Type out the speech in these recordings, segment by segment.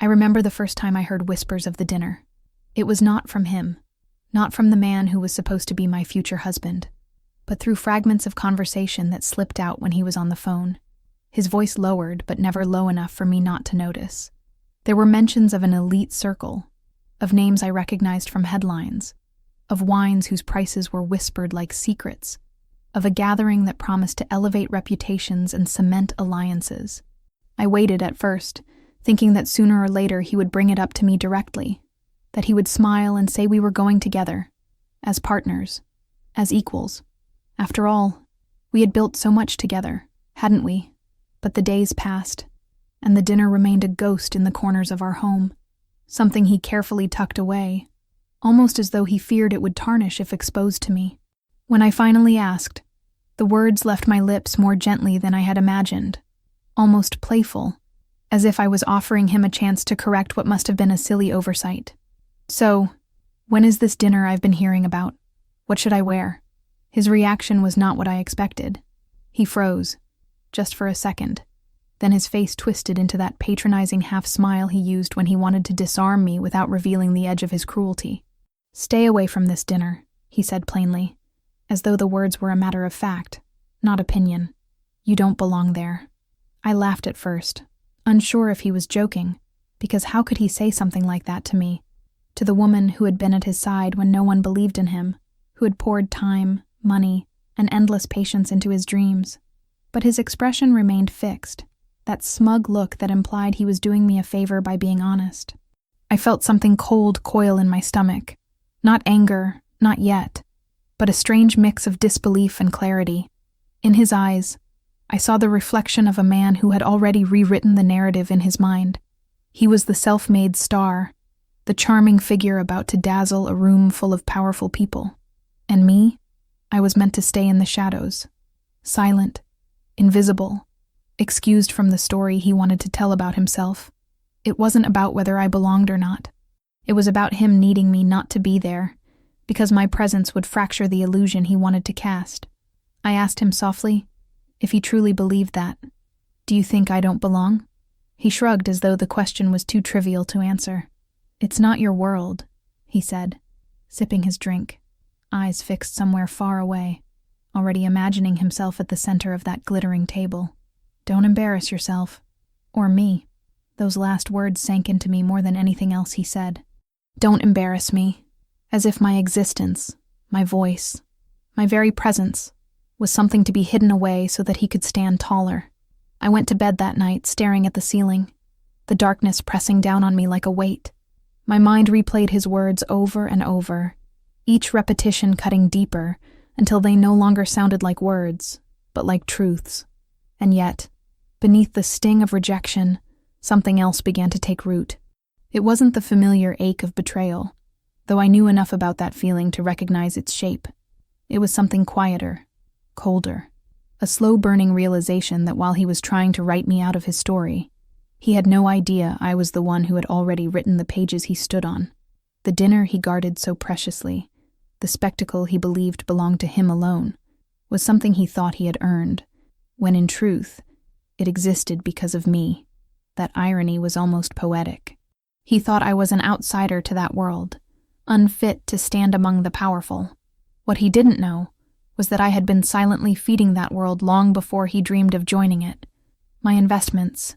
I remember the first time I heard whispers of the dinner. It was not from him, not from the man who was supposed to be my future husband, but through fragments of conversation that slipped out when he was on the phone. His voice lowered, but never low enough for me not to notice. There were mentions of an elite circle, of names I recognized from headlines, of wines whose prices were whispered like secrets, of a gathering that promised to elevate reputations and cement alliances. I waited at first, thinking that sooner or later he would bring it up to me directly, that he would smile and say we were going together, as partners, as equals. After all, we had built so much together, hadn't we? But the days passed, and the dinner remained a ghost in the corners of our home, something he carefully tucked away, almost as though he feared it would tarnish if exposed to me. When I finally asked, the words left my lips more gently than I had imagined, almost playful, as if I was offering him a chance to correct what must have been a silly oversight. So, when is this dinner I've been hearing about? What should I wear? His reaction was not what I expected. He froze, just for a second. Then his face twisted into that patronizing half-smile he used when he wanted to disarm me without revealing the edge of his cruelty. "Stay away from this dinner," he said plainly, as though the words were a matter of fact, not opinion. "You don't belong there." I laughed at first, unsure if he was joking, because how could he say something like that to me, to the woman who had been at his side when no one believed in him, who had poured time, money, and endless patience into his dreams. But his expression remained fixed, that smug look that implied he was doing me a favor by being honest. I felt something cold coil in my stomach. Not anger, not yet, but a strange mix of disbelief and clarity. In his eyes, I saw the reflection of a man who had already rewritten the narrative in his mind. He was the self-made star, the charming figure about to dazzle a room full of powerful people. And me? I was meant to stay in the shadows, silent, invisible, excused from the story he wanted to tell about himself. It wasn't about whether I belonged or not. It was about him needing me not to be there, because my presence would fracture the illusion he wanted to cast. I asked him softly if he truly believed that. "Do you think I don't belong?" He shrugged as though the question was too trivial to answer. "It's not your world," he said, sipping his drink, eyes fixed somewhere far away, already imagining himself at the center of that glittering table. "Don't embarrass yourself. Or me." Those last words sank into me more than anything else he said. "Don't embarrass me," as if my existence, my voice, my very presence, was something to be hidden away so that he could stand taller. I went to bed that night, staring at the ceiling, the darkness pressing down on me like a weight. My mind replayed his words over and over, each repetition cutting deeper until they no longer sounded like words, but like truths. And yet, beneath the sting of rejection, something else began to take root. It wasn't the familiar ache of betrayal, though I knew enough about that feeling to recognize its shape. It was something quieter, colder, a slow-burning realization that while he was trying to write me out of his story, he had no idea I was the one who had already written the pages he stood on. The dinner he guarded so preciously, the spectacle he believed belonged to him alone, was something he thought he had earned, when in truth, it existed because of me. That irony was almost poetic. He thought I was an outsider to that world, unfit to stand among the powerful. What he didn't know was that I had been silently feeding that world long before he dreamed of joining it. My investments,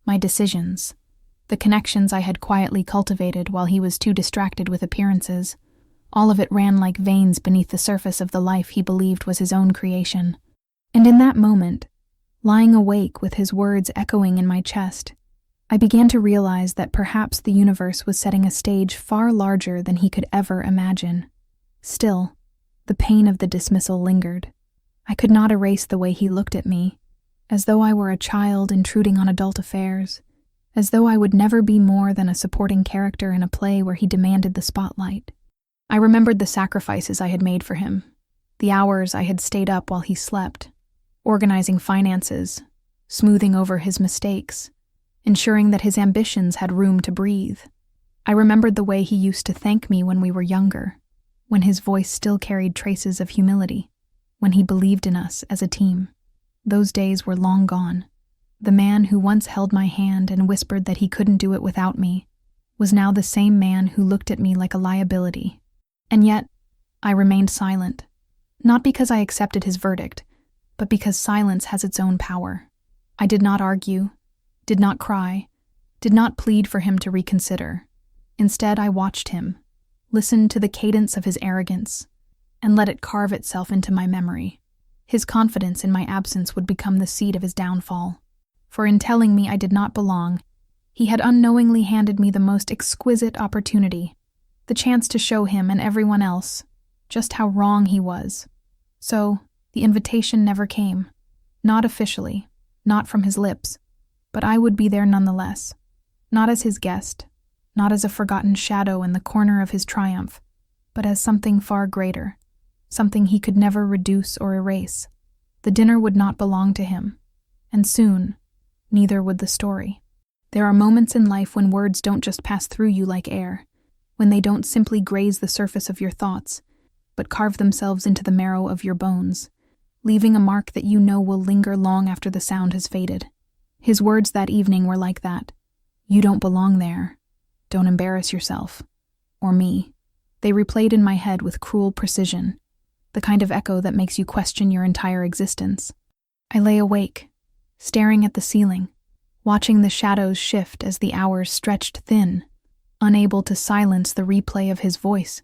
my decisions, the connections I had quietly cultivated while he was too distracted with appearances, all of it ran like veins beneath the surface of the life he believed was his own creation. And in that moment, lying awake with his words echoing in my chest, I began to realize that perhaps the universe was setting a stage far larger than he could ever imagine. Still, the pain of the dismissal lingered. I could not erase the way he looked at me, as though I were a child intruding on adult affairs, as though I would never be more than a supporting character in a play where he demanded the spotlight. I remembered the sacrifices I had made for him, the hours I had stayed up while he slept, organizing finances, smoothing over his mistakes, ensuring that his ambitions had room to breathe. I remembered the way he used to thank me when we were younger, when his voice still carried traces of humility, when he believed in us as a team. Those days were long gone. The man who once held my hand and whispered that he couldn't do it without me was now the same man who looked at me like a liability. And yet, I remained silent, not because I accepted his verdict, but because silence has its own power. I did not argue, did not cry, did not plead for him to reconsider. Instead, I watched him, listened to the cadence of his arrogance, and let it carve itself into my memory. His confidence in my absence would become the seed of his downfall. For in telling me I did not belong, he had unknowingly handed me the most exquisite opportunity, the chance to show him and everyone else just how wrong he was. So, the invitation never came. Not officially, not from his lips, but I would be there nonetheless. Not as his guest, not as a forgotten shadow in the corner of his triumph, but as something far greater, something he could never reduce or erase. The dinner would not belong to him, and soon, neither would the story. There are moments in life when words don't just pass through you like air, when they don't simply graze the surface of your thoughts, but carve themselves into the marrow of your bones, leaving a mark that you know will linger long after the sound has faded. His words that evening were like that. You don't belong there. Don't embarrass yourself. Or me. They replayed in my head with cruel precision, the kind of echo that makes you question your entire existence. I lay awake, staring at the ceiling, watching the shadows shift as the hours stretched thin, unable to silence the replay of his voice.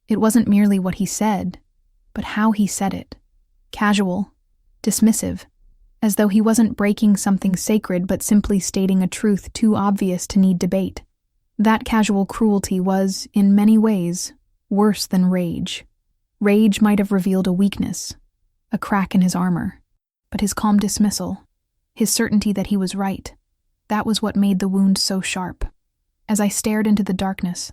It wasn't merely what he said, but how he said it. Casual, dismissive, as though he wasn't breaking something sacred but simply stating a truth too obvious to need debate. That casual cruelty was, in many ways, worse than rage. Rage might have revealed a weakness, a crack in his armor, but his calm dismissal, his certainty that he was right, that was what made the wound so sharp. As I stared into the darkness,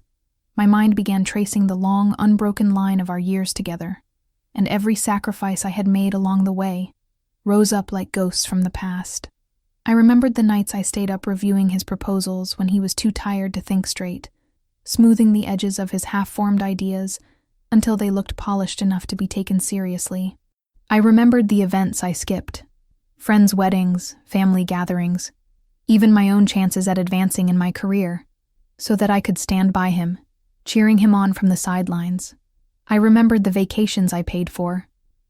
my mind began tracing the long, unbroken line of our years together, and every sacrifice I had made along the way rose up like ghosts from the past. I remembered the nights I stayed up reviewing his proposals when he was too tired to think straight, smoothing the edges of his half-formed ideas until they looked polished enough to be taken seriously. I remembered the events I skipped, friends' weddings, family gatherings, even my own chances at advancing in my career, so that I could stand by him, cheering him on from the sidelines. I remembered the vacations I paid for,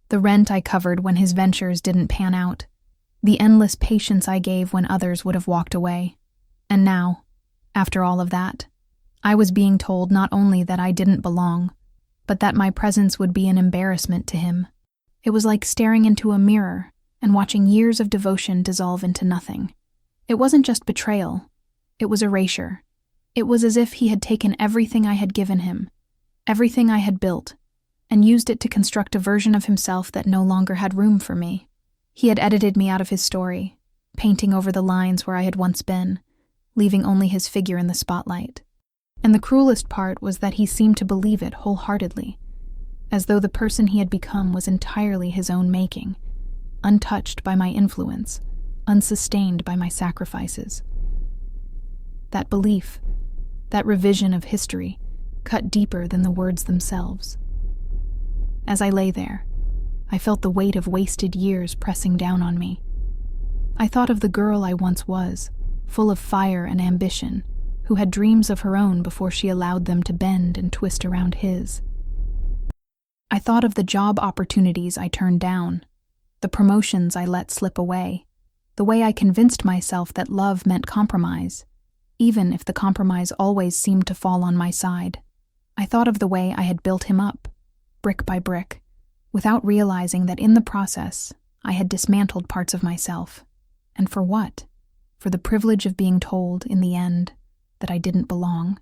the rent I covered when his ventures didn't pan out, the endless patience I gave when others would have walked away. And now, after all of that, I was being told not only that I didn't belong, but that my presence would be an embarrassment to him. It was like staring into a mirror and watching years of devotion dissolve into nothing. It wasn't just betrayal, it was erasure. It was as if he had taken everything I had given him, everything I had built, and used it to construct a version of himself that no longer had room for me. He had edited me out of his story, painting over the lines where I had once been, leaving only his figure in the spotlight. And the cruelest part was that he seemed to believe it wholeheartedly, as though the person he had become was entirely his own making, untouched by my influence, unsustained by my sacrifices. That belief, that revision of history, cut deeper than the words themselves. As I lay there, I felt the weight of wasted years pressing down on me. I thought of the girl I once was, full of fire and ambition, who had dreams of her own before she allowed them to bend and twist around his. I thought of the job opportunities I turned down, the promotions I let slip away, the way I convinced myself that love meant compromise, even if the compromise always seemed to fall on my side. I thought of the way I had built him up, brick by brick, without realizing that in the process, I had dismantled parts of myself. And for what? For the privilege of being told, in the end, that I didn't belong.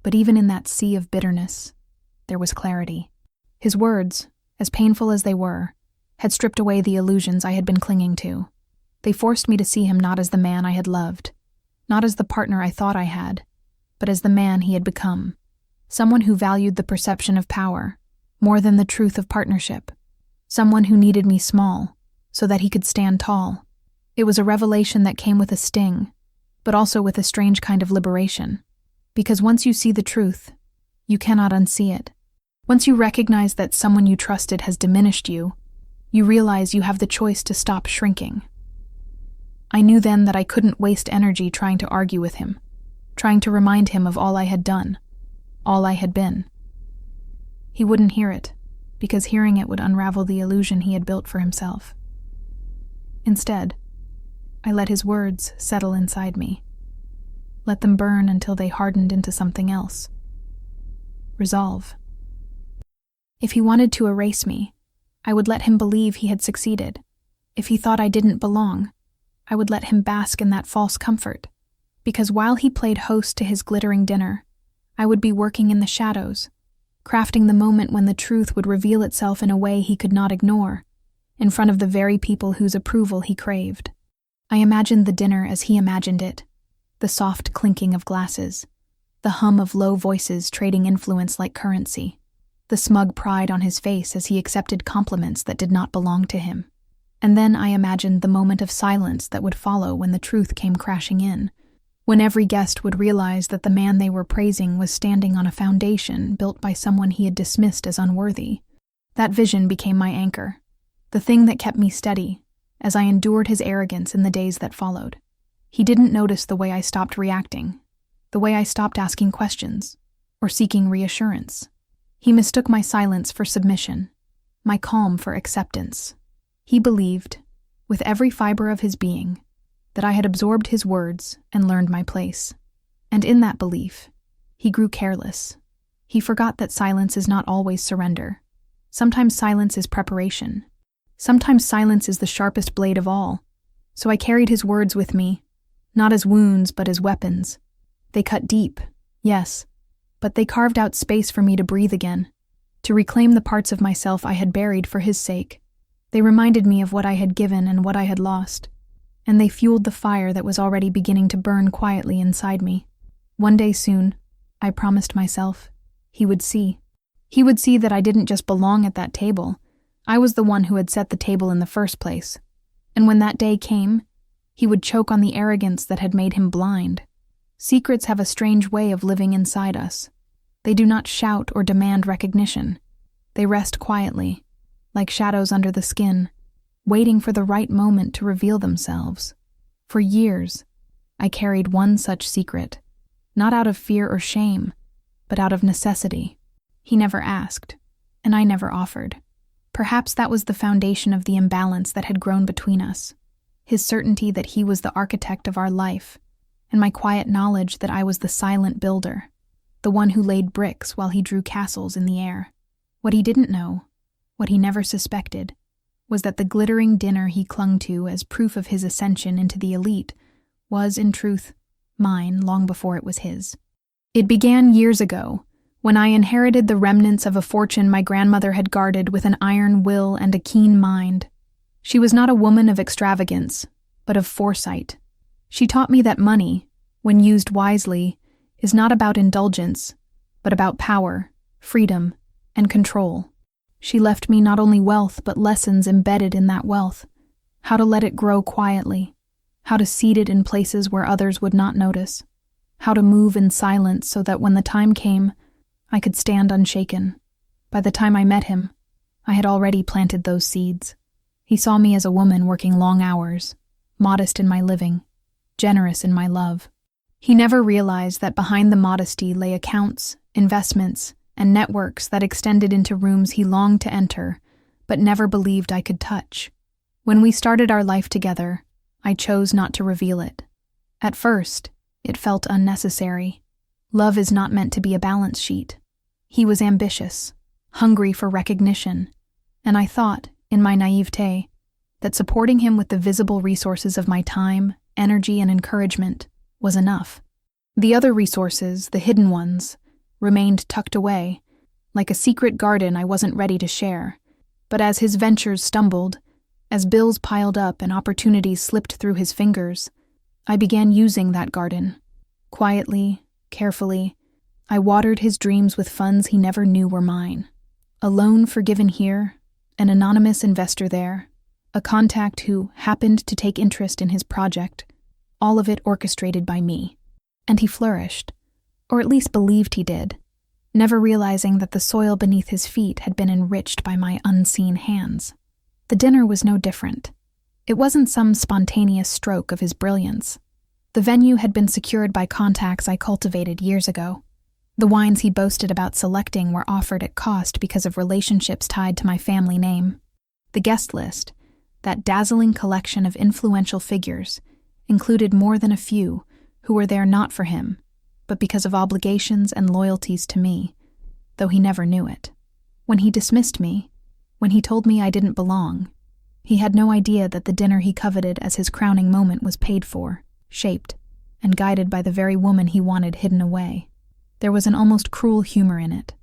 But even in that sea of bitterness, there was clarity. His words, as painful as they were, had stripped away the illusions I had been clinging to. They forced me to see him not as the man I had loved, not as the partner I thought I had, but as the man he had become. Someone who valued the perception of power more than the truth of partnership. Someone who needed me small so that he could stand tall. It was a revelation that came with a sting, but also with a strange kind of liberation. Because once you see the truth, you cannot unsee it. Once you recognize that someone you trusted has diminished you, you realize you have the choice to stop shrinking. I knew then that I couldn't waste energy trying to argue with him, trying to remind him of all I had done, all I had been. He wouldn't hear it, because hearing it would unravel the illusion he had built for himself. Instead, I let his words settle inside me, let them burn until they hardened into something else. Resolve. If he wanted to erase me, I would let him believe he had succeeded. If he thought I didn't belong, I would let him bask in that false comfort, because while he played host to his glittering dinner, I would be working in the shadows, crafting the moment when the truth would reveal itself in a way he could not ignore, in front of the very people whose approval he craved. I imagined the dinner as he imagined it, the soft clinking of glasses, the hum of low voices trading influence like currency, the smug pride on his face as he accepted compliments that did not belong to him. And then I imagined the moment of silence that would follow when the truth came crashing in, when every guest would realize that the man they were praising was standing on a foundation built by someone he had dismissed as unworthy. That vision became my anchor, the thing that kept me steady as I endured his arrogance in the days that followed. He didn't notice the way I stopped reacting, the way I stopped asking questions or seeking reassurance. He mistook my silence for submission, my calm for acceptance. He believed, with every fiber of his being, that I had absorbed his words and learned my place. And in that belief, he grew careless. He forgot that silence is not always surrender. Sometimes silence is preparation. Sometimes silence is the sharpest blade of all. So I carried his words with me, not as wounds but as weapons. They cut deep, yes, but they carved out space for me to breathe again, to reclaim the parts of myself I had buried for his sake. They reminded me of what I had given and what I had lost, and they fueled the fire that was already beginning to burn quietly inside me. One day soon, I promised myself, he would see. He would see that I didn't just belong at that table. I was the one who had set the table in the first place. And when that day came, he would choke on the arrogance that had made him blind. Secrets have a strange way of living inside us. They do not shout or demand recognition. They rest quietly, like shadows under the skin, waiting for the right moment to reveal themselves. For years, I carried one such secret, not out of fear or shame, but out of necessity. He never asked, and I never offered. Perhaps that was the foundation of the imbalance that had grown between us, his certainty that he was the architect of our life, and my quiet knowledge that I was the silent builder, the one who laid bricks while he drew castles in the air. What he didn't know, what he never suspected, was that the glittering dinner he clung to as proof of his ascension into the elite was, in truth, mine long before it was his. It began years ago, when I inherited the remnants of a fortune my grandmother had guarded with an iron will and a keen mind. She was not a woman of extravagance, but of foresight. She taught me that money, when used wisely, is not about indulgence, but about power, freedom, and control. She left me not only wealth but lessons embedded in that wealth, how to let it grow quietly, how to seed it in places where others would not notice, how to move in silence so that when the time came, I could stand unshaken. By the time I met him, I had already planted those seeds. He saw me as a woman working long hours, modest in my living, generous in my love. He never realized that behind the modesty lay accounts, investments, and networks that extended into rooms he longed to enter, but never believed I could touch. When we started our life together, I chose not to reveal it. At first, it felt unnecessary. Love is not meant to be a balance sheet. He was ambitious, hungry for recognition, and I thought, in my naivete, that supporting him with the visible resources of my time, energy, and encouragement was enough. The other resources, the hidden ones, remained tucked away, like a secret garden I wasn't ready to share. But as his ventures stumbled, as bills piled up and opportunities slipped through his fingers, I began using that garden. Quietly, carefully, I watered his dreams with funds he never knew were mine. A loan forgiven here, an anonymous investor there, a contact who happened to take interest in his project, all of it orchestrated by me. And he flourished, or at least believed he did, never realizing that the soil beneath his feet had been enriched by my unseen hands. The dinner was no different. It wasn't some spontaneous stroke of his brilliance. The venue had been secured by contacts I cultivated years ago. The wines he boasted about selecting were offered at cost because of relationships tied to my family name. The guest list, that dazzling collection of influential figures, included more than a few who were there not for him, but because of obligations and loyalties to me, though he never knew it. When he dismissed me, when he told me I didn't belong, he had no idea that the dinner he coveted as his crowning moment was paid for, shaped, and guided by the very woman he wanted hidden away. There was an almost cruel humor in it,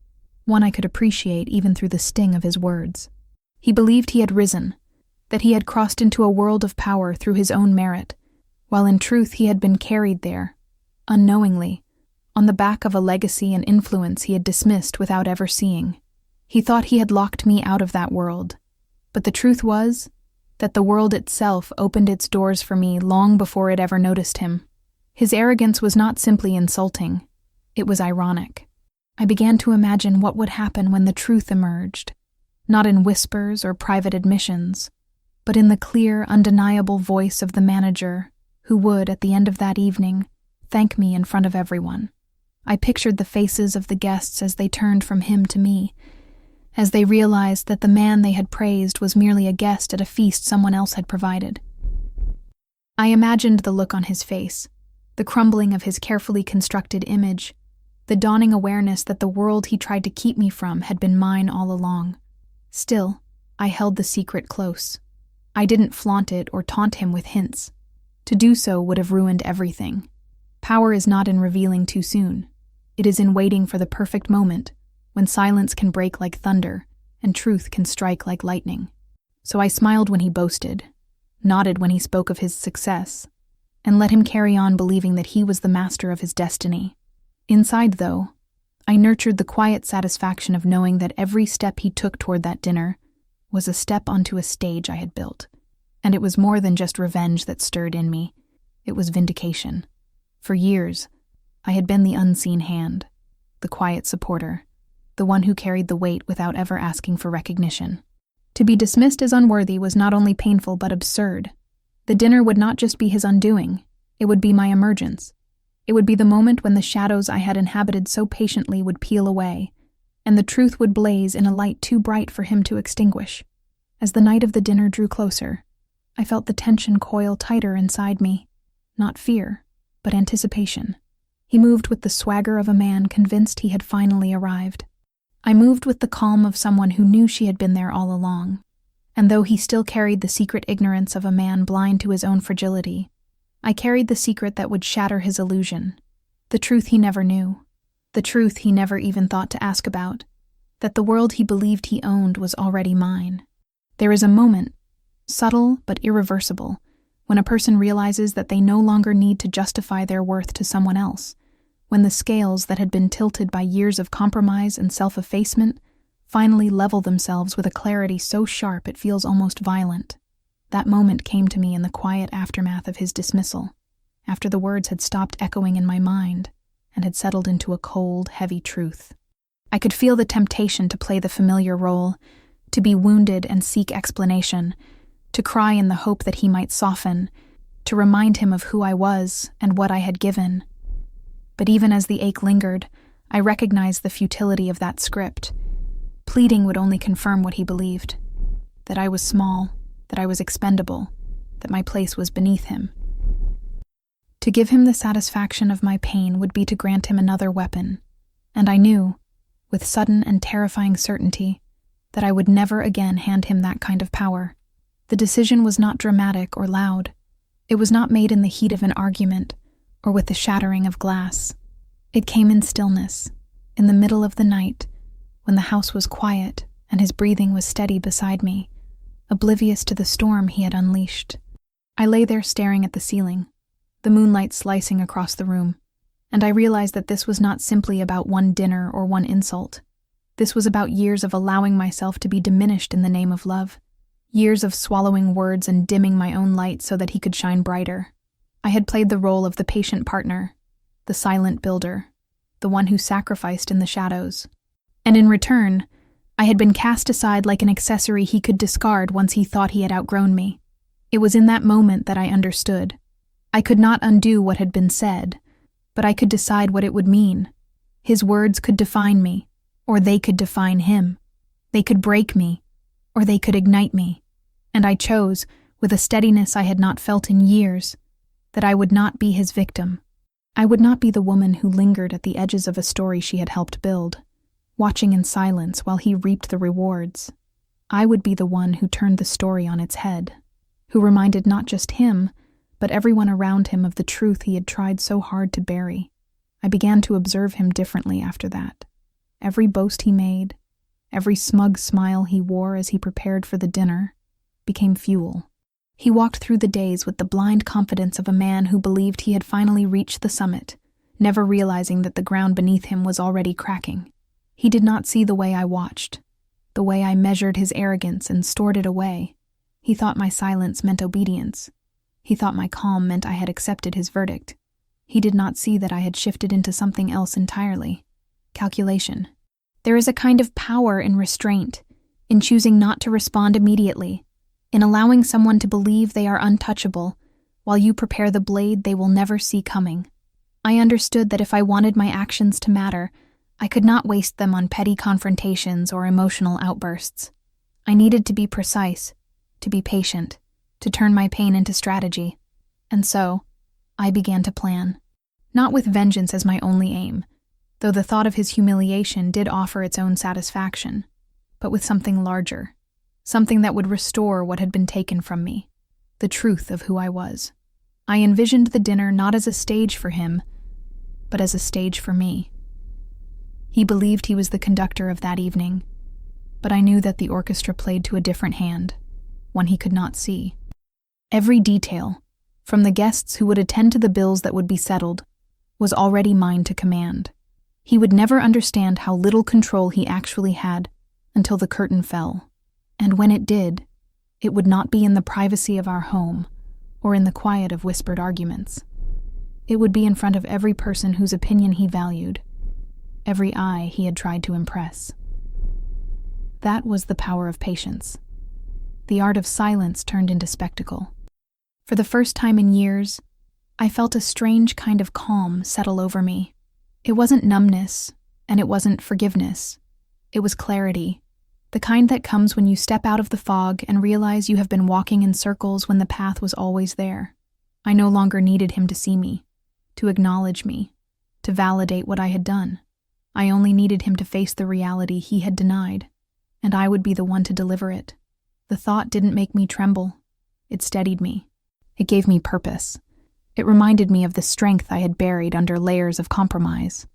one I could appreciate even through the sting of his words. He believed he had risen, that he had crossed into a world of power through his own merit, while in truth he had been carried there, unknowingly, on the back of a legacy and influence he had dismissed without ever seeing. He thought he had locked me out of that world, but the truth was that the world itself opened its doors for me long before it ever noticed him. His arrogance was not simply insulting, it was ironic. I began to imagine what would happen when the truth emerged, not in whispers or private admissions, but in the clear, undeniable voice of the manager who would, at the end of that evening, thank me in front of everyone. I pictured the faces of the guests as they turned from him to me, as they realized that the man they had praised was merely a guest at a feast someone else had provided. I imagined the look on his face, the crumbling of his carefully constructed image, the dawning awareness that the world he tried to keep me from had been mine all along. Still, I held the secret close. I didn't flaunt it or taunt him with hints. To do so would have ruined everything. Power is not in revealing too soon. It is in waiting for the perfect moment, when silence can break like thunder and truth can strike like lightning. So I smiled when he boasted, nodded when he spoke of his success, and let him carry on believing that he was the master of his destiny. Inside, though, I nurtured the quiet satisfaction of knowing that every step he took toward that dinner was a step onto a stage I had built. And it was more than just revenge that stirred in me. It was vindication. For years, I had been the unseen hand, the quiet supporter, the one who carried the weight without ever asking for recognition. To be dismissed as unworthy was not only painful but absurd. The dinner would not just be his undoing, it would be my emergence. It would be the moment when the shadows I had inhabited so patiently would peel away, and the truth would blaze in a light too bright for him to extinguish. As the night of the dinner drew closer, I felt the tension coil tighter inside me. Not fear, but anticipation. He moved with the swagger of a man convinced he had finally arrived. I moved with the calm of someone who knew she had been there all along. And though he still carried the secret ignorance of a man blind to his own fragility, I carried the secret that would shatter his illusion, the truth he never knew, the truth he never even thought to ask about, that the world he believed he owned was already mine. There is a moment, subtle but irreversible, when a person realizes that they no longer need to justify their worth to someone else, when the scales that had been tilted by years of compromise and self-effacement finally level themselves with a clarity so sharp it feels almost violent. That moment came to me in the quiet aftermath of his dismissal, after the words had stopped echoing in my mind and had settled into a cold, heavy truth. I could feel the temptation to play the familiar role, to be wounded and seek explanation, to cry in the hope that he might soften, to remind him of who I was and what I had given. But even as the ache lingered, I recognized the futility of that script. Pleading would only confirm what he believed, that I was small, that I was expendable, that my place was beneath him. To give him the satisfaction of my pain would be to grant him another weapon, and I knew, with sudden and terrifying certainty, that I would never again hand him that kind of power. The decision was not dramatic or loud. It was not made in the heat of an argument or with the shattering of glass. It came in stillness, in the middle of the night, when the house was quiet and his breathing was steady beside me, oblivious to the storm he had unleashed. I lay there staring at the ceiling, the moonlight slicing across the room, and I realized that this was not simply about one dinner or one insult. This was about years of allowing myself to be diminished in the name of love, years of swallowing words and dimming my own light so that he could shine brighter. I had played the role of the patient partner, the silent builder, the one who sacrificed in the shadows. And in return, I had been cast aside like an accessory he could discard once he thought he had outgrown me. It was in that moment that I understood. I could not undo what had been said, but I could decide what it would mean. His words could define me, or they could define him. They could break me, or they could ignite me. And I chose, with a steadiness I had not felt in years, that I would not be his victim. I would not be the woman who lingered at the edges of a story she had helped build, watching in silence while he reaped the rewards. I would be the one who turned the story on its head, who reminded not just him, but everyone around him of the truth he had tried so hard to bury. I began to observe him differently after that. Every boast he made, every smug smile he wore as he prepared for the dinner, became fuel. He walked through the days with the blind confidence of a man who believed he had finally reached the summit, never realizing that the ground beneath him was already cracking. He did not see the way I watched, the way I measured his arrogance and stored it away. He thought my silence meant obedience. He thought my calm meant I had accepted his verdict. He did not see that I had shifted into something else entirely. Calculation. There is a kind of power in restraint, in choosing not to respond immediately, in allowing someone to believe they are untouchable while you prepare the blade they will never see coming. I understood that if I wanted my actions to matter, I could not waste them on petty confrontations or emotional outbursts. I needed to be precise, to be patient, to turn my pain into strategy. And so, I began to plan. Not with vengeance as my only aim, though the thought of his humiliation did offer its own satisfaction, but with something larger, something that would restore what had been taken from me, the truth of who I was. I envisioned the dinner not as a stage for him, but as a stage for me. He believed he was the conductor of that evening, but I knew that the orchestra played to a different hand, one he could not see. Every detail, from the guests who would attend to the bills that would be settled, was already mine to command. He would never understand how little control he actually had until the curtain fell. And when it did, it would not be in the privacy of our home or in the quiet of whispered arguments. It would be in front of every person whose opinion he valued, every eye he had tried to impress. That was the power of patience. The art of silence turned into spectacle. For the first time in years, I felt a strange kind of calm settle over me. It wasn't numbness, and it wasn't forgiveness. It was clarity, the kind that comes when you step out of the fog and realize you have been walking in circles when the path was always there. I no longer needed him to see me, to acknowledge me, to validate what I had done. I only needed him to face the reality he had denied, and I would be the one to deliver it. The thought didn't make me tremble. It steadied me. It gave me purpose. It reminded me of the strength I had buried under layers of compromise.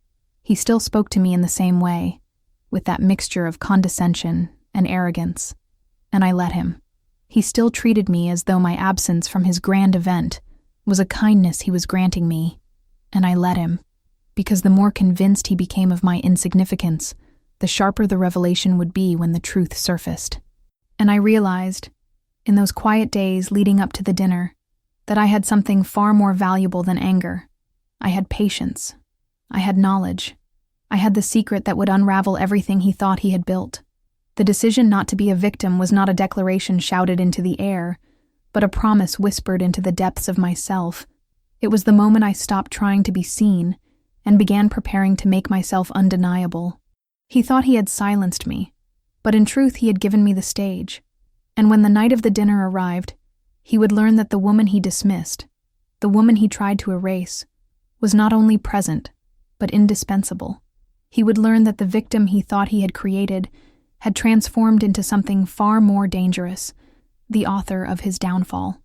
He still spoke to me in the same way, with that mixture of condescension and arrogance, and I let him. He still treated me as though my absence from his grand event was a kindness he was granting me, and I let him, because the more convinced he became of my insignificance, the sharper the revelation would be when the truth surfaced. And I realized, in those quiet days leading up to the dinner, that I had something far more valuable than anger. I had patience. I had knowledge. I had the secret that would unravel everything he thought he had built. The decision not to be a victim was not a declaration shouted into the air, but a promise whispered into the depths of myself. It was the moment I stopped trying to be seen and began preparing to make myself undeniable. He thought he had silenced me, but in truth he had given me the stage. And when the night of the dinner arrived, he would learn that the woman he dismissed, the woman he tried to erase, was not only present, but indispensable. He would learn that the victim he thought he had created had transformed into something far more dangerous, the author of his downfall.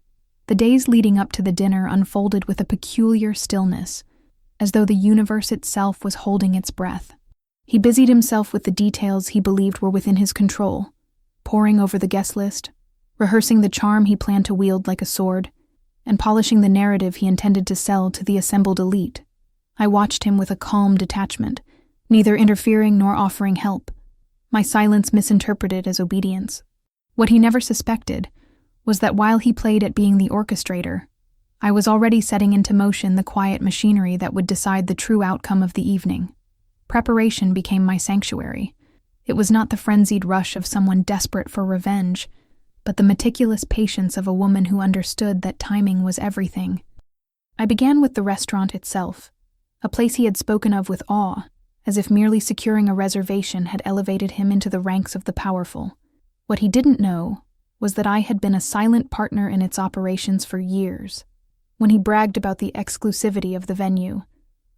The days leading up to the dinner unfolded with a peculiar stillness, as though the universe itself was holding its breath. He busied himself with the details he believed were within his control, poring over the guest list, rehearsing the charm he planned to wield like a sword, and polishing the narrative he intended to sell to the assembled elite. I watched him with a calm detachment, neither interfering nor offering help, my silence misinterpreted as obedience. What he never suspected was that while he played at being the orchestrator, I was already setting into motion the quiet machinery that would decide the true outcome of the evening. Preparation became my sanctuary. It was not the frenzied rush of someone desperate for revenge, but the meticulous patience of a woman who understood that timing was everything. I began with the restaurant itself, a place he had spoken of with awe, as if merely securing a reservation had elevated him into the ranks of the powerful. What he didn't know was that I had been a silent partner in its operations for years. When he bragged about the exclusivity of the venue,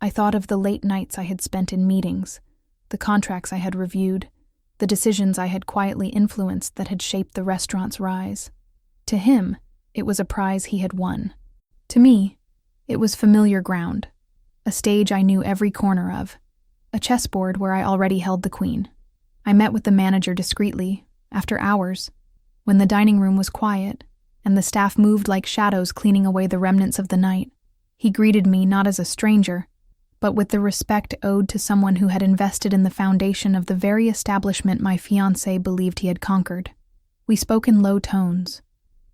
I thought of the late nights I had spent in meetings, the contracts I had reviewed, the decisions I had quietly influenced that had shaped the restaurant's rise. To him, it was a prize he had won. To me, it was familiar ground, a stage I knew every corner of, a chessboard where I already held the queen. I met with the manager discreetly, after hours, when the dining room was quiet and the staff moved like shadows cleaning away the remnants of the night. He greeted me not as a stranger, but with the respect owed to someone who had invested in the foundation of the very establishment my fiancé believed he had conquered. We spoke in low tones,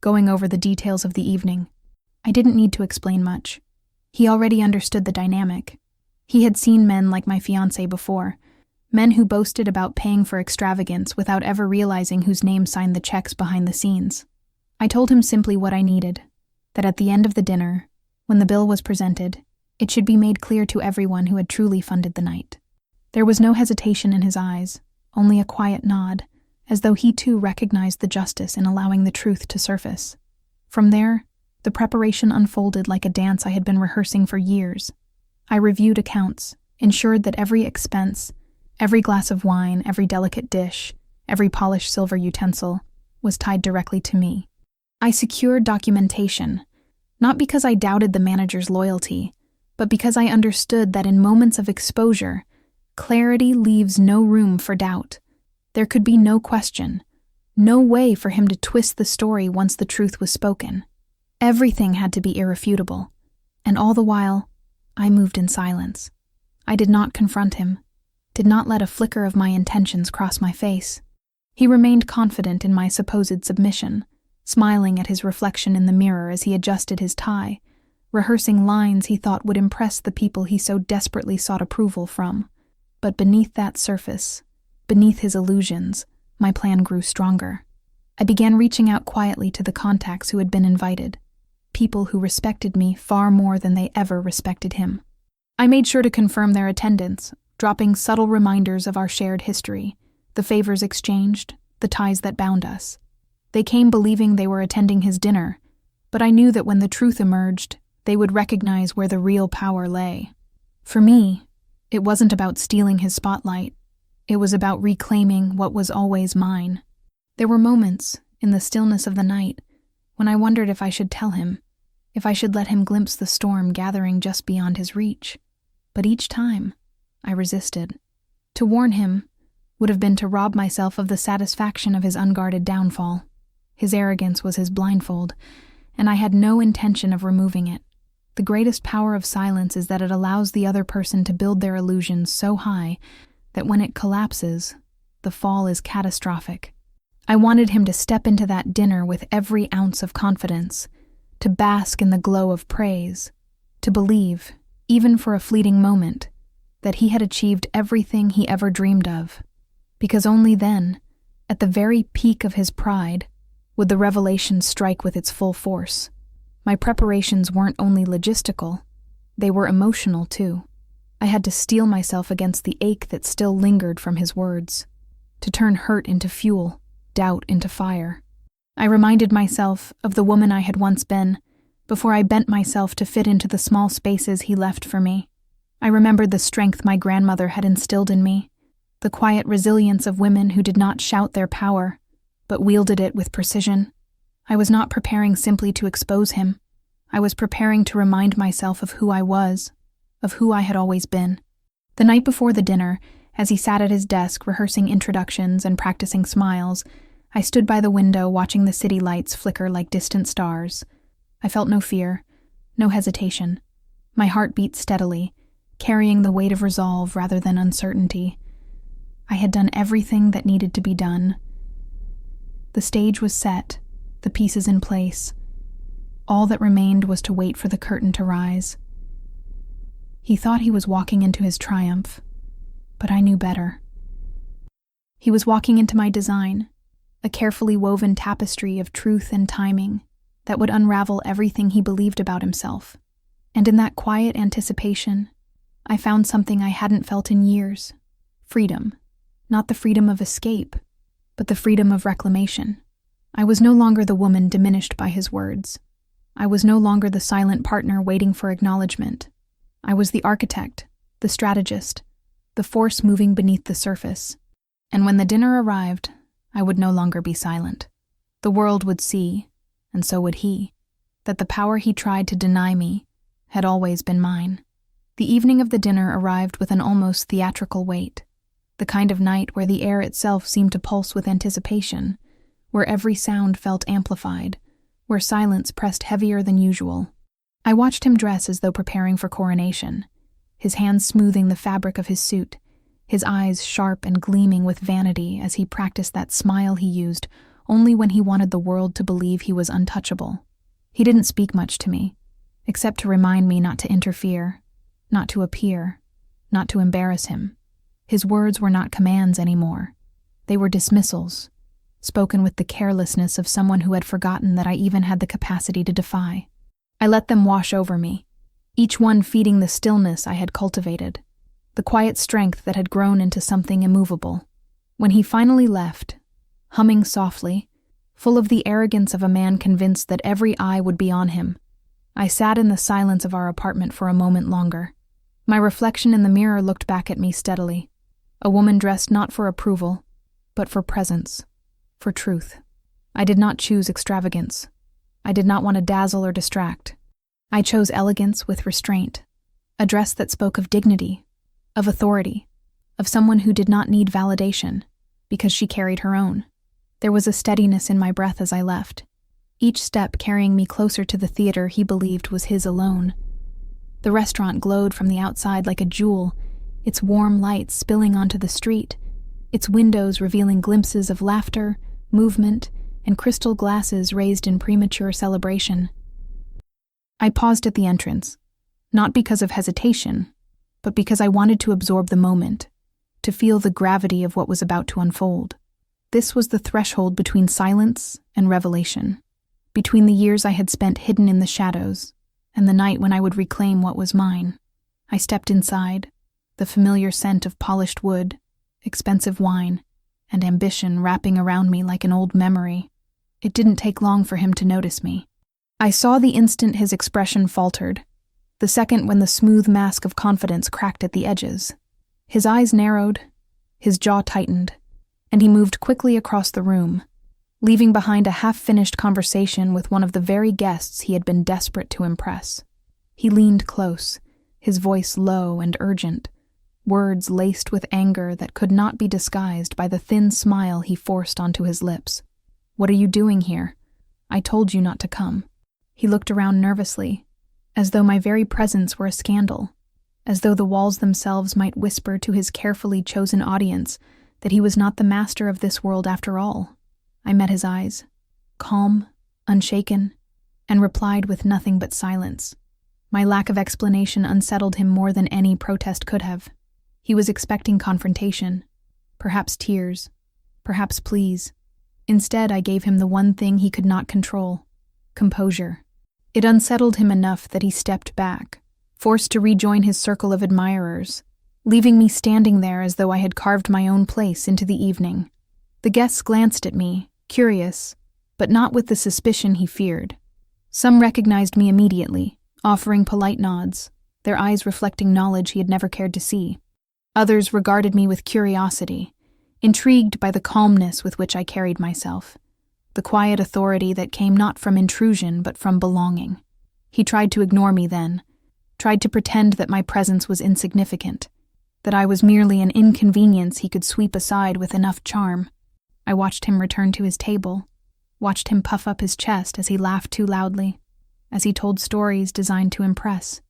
going over the details of the evening. I didn't need to explain much. He already understood the dynamic. He had seen men like my fiancé before, men who boasted about paying for extravagance without ever realizing whose name signed the checks behind the scenes. I told him simply what I needed, that at the end of the dinner, when the bill was presented, it should be made clear to everyone who had truly funded the night. There was no hesitation in his eyes, only a quiet nod, as though he too recognized the justice in allowing the truth to surface. From there, the preparation unfolded like a dance I had been rehearsing for years. I reviewed accounts, ensured that every expense, every glass of wine, every delicate dish, every polished silver utensil, was tied directly to me. I secured documentation, not because I doubted the manager's loyalty, but because I understood that in moments of exposure, clarity leaves no room for doubt. There could be no question, no way for him to twist the story once the truth was spoken. Everything had to be irrefutable, and all the while, I moved in silence. I did not confront him, did not let a flicker of my intentions cross my face. He remained confident in my supposed submission, smiling at his reflection in the mirror as he adjusted his tie, rehearsing lines he thought would impress the people he so desperately sought approval from. But beneath that surface, beneath his illusions, my plan grew stronger. I began reaching out quietly to the contacts who had been invited, people who respected me far more than they ever respected him. I made sure to confirm their attendance, dropping subtle reminders of our shared history, the favors exchanged, the ties that bound us. They came believing they were attending his dinner, but I knew that when the truth emerged, they would recognize where the real power lay. For me, it wasn't about stealing his spotlight. It was about reclaiming what was always mine. There were moments, in the stillness of the night, when I wondered if I should tell him, if I should let him glimpse the storm gathering just beyond his reach. But each time, I resisted. To warn him would have been to rob myself of the satisfaction of his unguarded downfall. His arrogance was his blindfold, and I had no intention of removing it. The greatest power of silence is that it allows the other person to build their illusions so high that when it collapses, the fall is catastrophic. I wanted him to step into that dinner with every ounce of confidence, to bask in the glow of praise, to believe, even for a fleeting moment, that he had achieved everything he ever dreamed of. Because only then, at the very peak of his pride, would the revelation strike with its full force. My preparations weren't only logistical, they were emotional too. I had to steel myself against the ache that still lingered from his words, to turn hurt into fuel, doubt into fire. I reminded myself of the woman I had once been, before I bent myself to fit into the small spaces he left for me. I remembered the strength my grandmother had instilled in me, the quiet resilience of women who did not shout their power, but wielded it with precision. I was not preparing simply to expose him. I was preparing to remind myself of who I was, of who I had always been. The night before the dinner, as he sat at his desk rehearsing introductions and practicing smiles, I stood by the window watching the city lights flicker like distant stars. I felt no fear, no hesitation. My heart beat steadily, carrying the weight of resolve rather than uncertainty. I had done everything that needed to be done. The stage was set, the pieces in place. All that remained was to wait for the curtain to rise. He thought he was walking into his triumph, but I knew better. He was walking into my design, a carefully woven tapestry of truth and timing that would unravel everything he believed about himself. And in that quiet anticipation, I found something I hadn't felt in years: freedom. Not the freedom of escape, but the freedom of reclamation. I was no longer the woman diminished by his words. I was no longer the silent partner waiting for acknowledgement. I was the architect, the strategist, the force moving beneath the surface. And when the dinner arrived, I would no longer be silent. The world would see, and so would he, that the power he tried to deny me had always been mine. The evening of the dinner arrived with an almost theatrical weight, the kind of night where the air itself seemed to pulse with anticipation, where every sound felt amplified, where silence pressed heavier than usual. I watched him dress as though preparing for coronation, his hands smoothing the fabric of his suit, his eyes sharp and gleaming with vanity as he practiced that smile he used only when he wanted the world to believe he was untouchable. He didn't speak much to me, except to remind me not to interfere, not to appear, not to embarrass him. His words were not commands anymore. They were dismissals, spoken with the carelessness of someone who had forgotten that I even had the capacity to defy. I let them wash over me, each one feeding the stillness I had cultivated, the quiet strength that had grown into something immovable. When he finally left, humming softly, full of the arrogance of a man convinced that every eye would be on him, I sat in the silence of our apartment for a moment longer. My reflection in the mirror looked back at me steadily, a woman dressed not for approval, but for presence, for truth. I did not choose extravagance. I did not want to dazzle or distract. I chose elegance with restraint, a dress that spoke of dignity, of authority, of someone who did not need validation, because she carried her own. There was a steadiness in my breath as I left, each step carrying me closer to the theater he believed was his alone. The restaurant glowed from the outside like a jewel, its warm light spilling onto the street, its windows revealing glimpses of laughter, movement, and crystal glasses raised in premature celebration. I paused at the entrance, not because of hesitation, but because I wanted to absorb the moment, to feel the gravity of what was about to unfold. This was the threshold between silence and revelation, between the years I had spent hidden in the shadows and the night when I would reclaim what was mine. I stepped inside, the familiar scent of polished wood, expensive wine, and ambition wrapping around me like an old memory. It didn't take long for him to notice me. I saw the instant his expression faltered, the second when the smooth mask of confidence cracked at the edges. His eyes narrowed, his jaw tightened, and he moved quickly across the room, leaving behind a half-finished conversation with one of the very guests he had been desperate to impress. He leaned close, his voice low and urgent, words laced with anger that could not be disguised by the thin smile he forced onto his lips. "What are you doing here? I told you not to come." He looked around nervously, as though my very presence were a scandal, as though the walls themselves might whisper to his carefully chosen audience that he was not the master of this world after all. I met his eyes, calm, unshaken, and replied with nothing but silence. My lack of explanation unsettled him more than any protest could have. He was expecting confrontation, perhaps tears, perhaps pleas. Instead, I gave him the one thing he could not control: composure. It unsettled him enough that he stepped back, forced to rejoin his circle of admirers, leaving me standing there as though I had carved my own place into the evening. The guests glanced at me, curious, but not with the suspicion he feared. Some recognized me immediately, offering polite nods, their eyes reflecting knowledge he had never cared to see. Others regarded me with curiosity, intrigued by the calmness with which I carried myself, the quiet authority that came not from intrusion but from belonging. He tried to ignore me then, tried to pretend that my presence was insignificant, that I was merely an inconvenience he could sweep aside with enough charm. I watched him return to his table, watched him puff up his chest as he laughed too loudly, as he told stories designed to impress,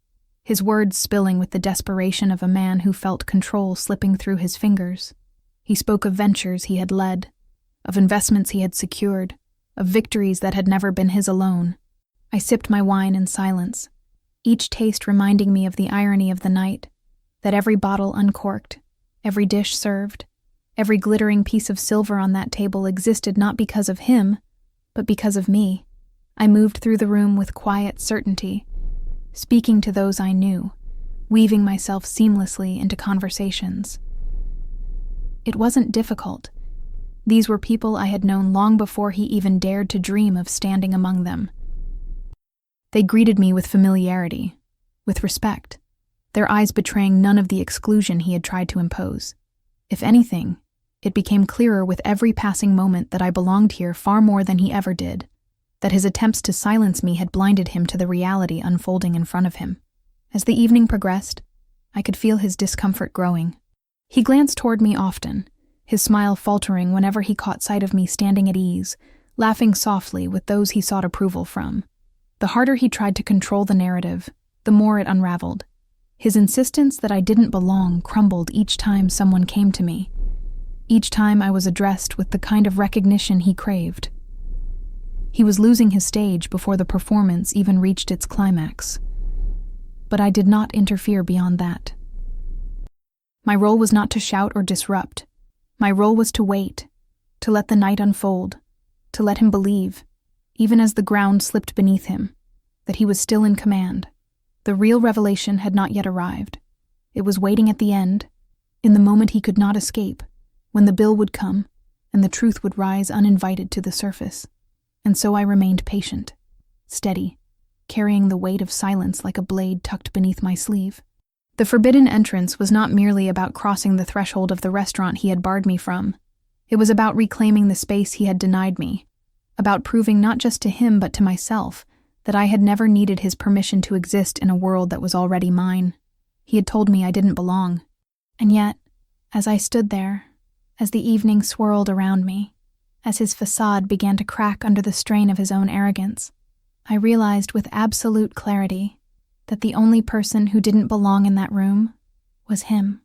his words spilling with the desperation of a man who felt control slipping through his fingers. He spoke of ventures he had led, of investments he had secured, of victories that had never been his alone. I sipped my wine in silence, each taste reminding me of the irony of the night, that every bottle uncorked, every dish served, Every glittering piece of silver on that table existed not because of him, but because of me. I moved through the room with quiet certainty, speaking to those I knew, weaving myself seamlessly into conversations. It wasn't difficult. These were people I had known long before he even dared to dream of standing among them. They greeted me with familiarity, with respect, their eyes betraying none of the exclusion he had tried to impose. If anything, it became clearer with every passing moment that I belonged here far more than he ever did, that his attempts to silence me had blinded him to the reality unfolding in front of him. As the evening progressed, I could feel his discomfort growing. He glanced toward me often, his smile faltering whenever he caught sight of me standing at ease, laughing softly with those he sought approval from. The harder he tried to control the narrative, the more it unraveled. His insistence that I didn't belong crumbled each time someone came to me, each time I was addressed with the kind of recognition he craved. He was losing his stage before the performance even reached its climax. But I did not interfere beyond that. My role was not to shout or disrupt. My role was to wait, to let the night unfold, to let him believe, even as the ground slipped beneath him, that he was still in command. The real revelation had not yet arrived. It was waiting at the end, in the moment he could not escape, when the bill would come, and the truth would rise uninvited to the surface. And so I remained patient, steady, carrying the weight of silence like a blade tucked beneath my sleeve. The forbidden entrance was not merely about crossing the threshold of the restaurant he had barred me from. It was about reclaiming the space he had denied me, about proving not just to him but to myself that I had never needed his permission to exist in a world that was already mine. He had told me I didn't belong. And yet, as I stood there, as the evening swirled around me, as his facade began to crack under the strain of his own arrogance, I realized with absolute clarity that the only person who didn't belong in that room was him.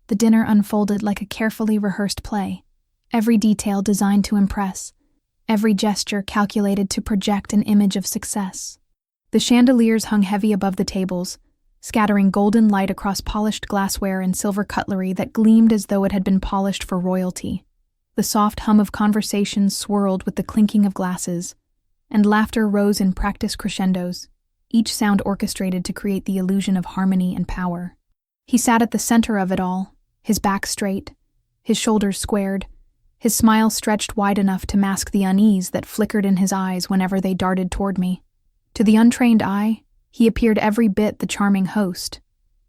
The dinner unfolded like a carefully rehearsed play, every detail designed to impress, every gesture calculated to project an image of success. The chandeliers hung heavy above the tables, scattering golden light across polished glassware and silver cutlery that gleamed as though it had been polished for royalty. The soft hum of conversation swirled with the clinking of glasses, and laughter rose in practiced crescendos, each sound orchestrated to create the illusion of harmony and power. He sat at the center of it all, his back straight, his shoulders squared, his smile stretched wide enough to mask the unease that flickered in his eyes whenever they darted toward me. To the untrained eye, he appeared every bit the charming host,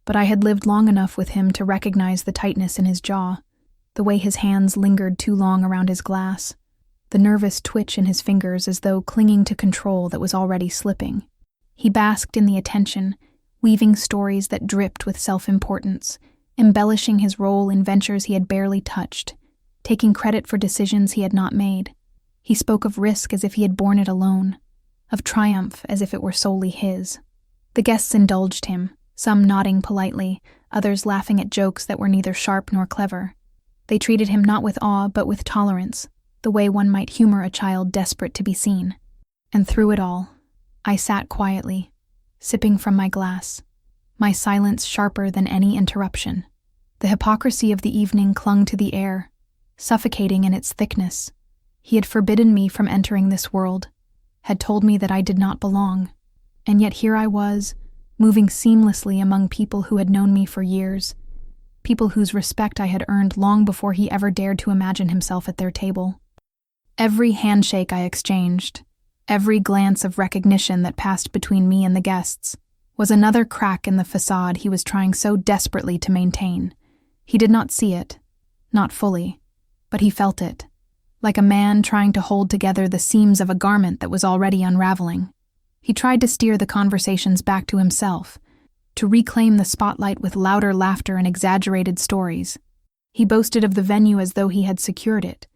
but I had lived long enough with him to recognize the tightness in his jaw, the way his hands lingered too long around his glass, the nervous twitch in his fingers as though clinging to control that was already slipping. He basked in the attention, weaving stories that dripped with self-importance, embellishing his role in ventures he had barely touched, taking credit for decisions he had not made. He spoke of risk as if he had borne it alone, of triumph as if it were solely his. The guests indulged him, some nodding politely, others laughing at jokes that were neither sharp nor clever. They treated him not with awe but with tolerance, the way one might humor a child desperate to be seen. And through it all, I sat quietly, sipping from my glass, my silence sharper than any interruption. The hypocrisy of the evening clung to the air, suffocating in its thickness. He had forbidden me from entering this world, had told me that I did not belong, and yet here I was, moving seamlessly among people who had known me for years, people whose respect I had earned long before he ever dared to imagine himself at their table. Every handshake I exchanged, every glance of recognition that passed between me and the guests, was another crack in the facade he was trying so desperately to maintain. He did not see it, not fully, but he felt it, like a man trying to hold together the seams of a garment that was already unraveling. He tried to steer the conversations back to himself, to reclaim the spotlight with louder laughter and exaggerated stories. He boasted of the venue as though he had secured it,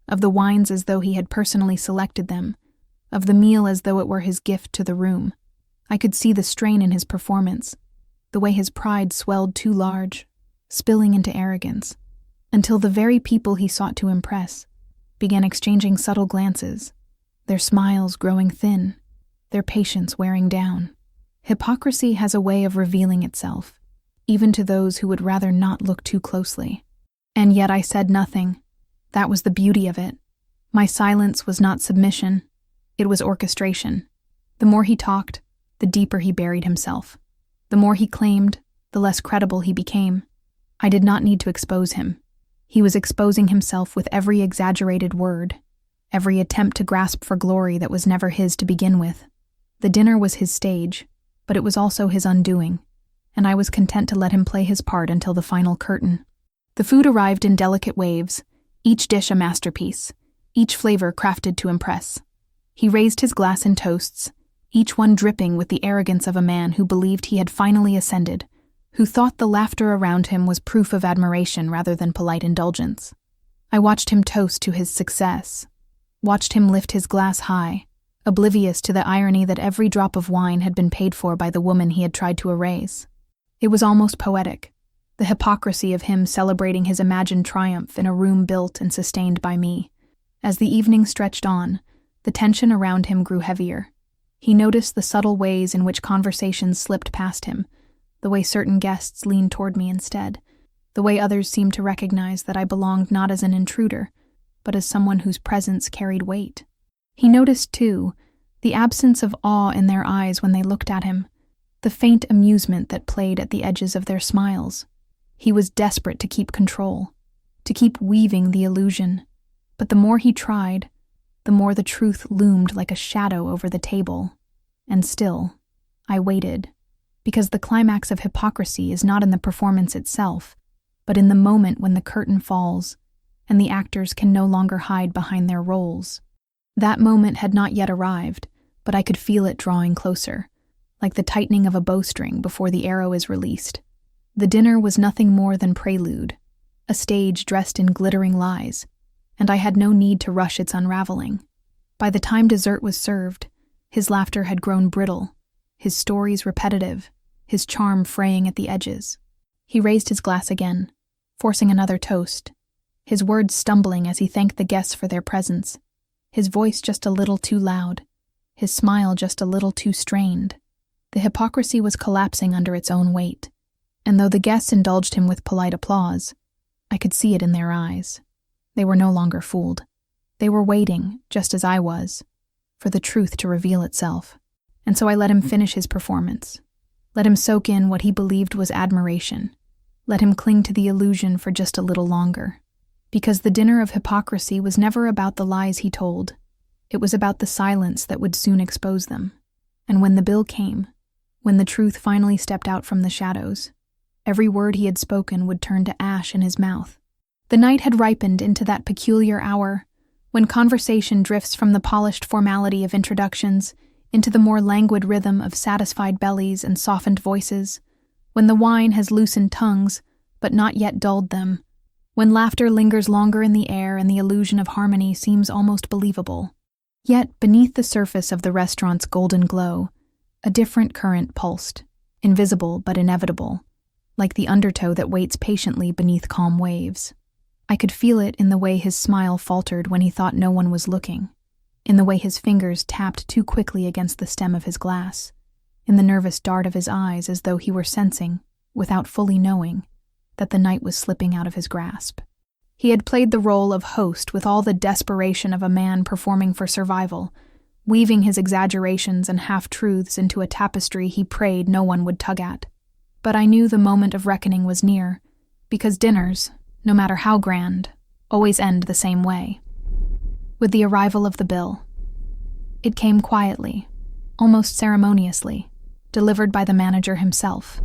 of the wines as though he had personally selected them, of the meal as though it were his gift to the room. I could see the strain in his performance, the way his pride swelled too large, spilling into arrogance, until the very people he sought to impress began exchanging subtle glances, their smiles growing thin, their patience wearing down. Hypocrisy has a way of revealing itself, even to those who would rather not look too closely. And yet I said nothing. That was the beauty of it. My silence was not submission. It was orchestration. The more he talked, the deeper he buried himself. The more he claimed, the less credible he became. I did not need to expose him. He was exposing himself with every exaggerated word, every attempt to grasp for glory that was never his to begin with. The dinner was his stage, but it was also his undoing, and I was content to let him play his part until the final curtain. The food arrived in delicate waves, each dish a masterpiece, each flavor crafted to impress. He raised his glass in toasts, each one dripping with the arrogance of a man who believed he had finally ascended, who thought the laughter around him was proof of admiration rather than polite indulgence. I watched him toast to his success, watched him lift his glass high, oblivious to the irony that every drop of wine had been paid for by the woman he had tried to erase. It was almost poetic, the hypocrisy of him celebrating his imagined triumph in a room built and sustained by me. As the evening stretched on, the tension around him grew heavier. He noticed the subtle ways in which conversations slipped past him, the way certain guests leaned toward me instead, the way others seemed to recognize that I belonged not as an intruder, but as someone whose presence carried weight. He noticed, too, the absence of awe in their eyes when they looked at him, the faint amusement that played at the edges of their smiles. He was desperate to keep control, to keep weaving the illusion, but the more he tried, the more the truth loomed like a shadow over the table. And still, I waited, because the climax of hypocrisy is not in the performance itself, but in the moment when the curtain falls and the actors can no longer hide behind their roles. That moment had not yet arrived, but I could feel it drawing closer, like the tightening of a bowstring before the arrow is released. The dinner was nothing more than prelude, a stage dressed in glittering lies, and I had no need to rush its unraveling. By the time dessert was served, his laughter had grown brittle, his stories repetitive, his charm fraying at the edges. He raised his glass again, forcing another toast, his words stumbling as he thanked the guests for their presence, his voice just a little too loud, his smile just a little too strained. The hypocrisy was collapsing under its own weight, and though the guests indulged him with polite applause, I could see it in their eyes. They were no longer fooled. They were waiting, just as I was, for the truth to reveal itself. And so I let him finish his performance. Let him soak in what he believed was admiration. Let him cling to the illusion for just a little longer. Because the dinner of hypocrisy was never about the lies he told. It was about the silence that would soon expose them. And when the bill came, when the truth finally stepped out from the shadows, every word he had spoken would turn to ash in his mouth. The night had ripened into that peculiar hour when conversation drifts from the polished formality of introductions into the more languid rhythm of satisfied bellies and softened voices, when the wine has loosened tongues but not yet dulled them, when laughter lingers longer in the air and the illusion of harmony seems almost believable. Yet, beneath the surface of the restaurant's golden glow, a different current pulsed, invisible but inevitable, like the undertow that waits patiently beneath calm waves. I could feel it in the way his smile faltered when he thought no one was looking, in the way his fingers tapped too quickly against the stem of his glass, in the nervous dart of his eyes as though he were sensing, without fully knowing, that the night was slipping out of his grasp. He had played the role of host with all the desperation of a man performing for survival, weaving his exaggerations and half-truths into a tapestry he prayed no one would tug at. But I knew the moment of reckoning was near, because dinners, no matter how grand, always end the same way. With the arrival of the bill. It came quietly, almost ceremoniously, delivered by the manager himself,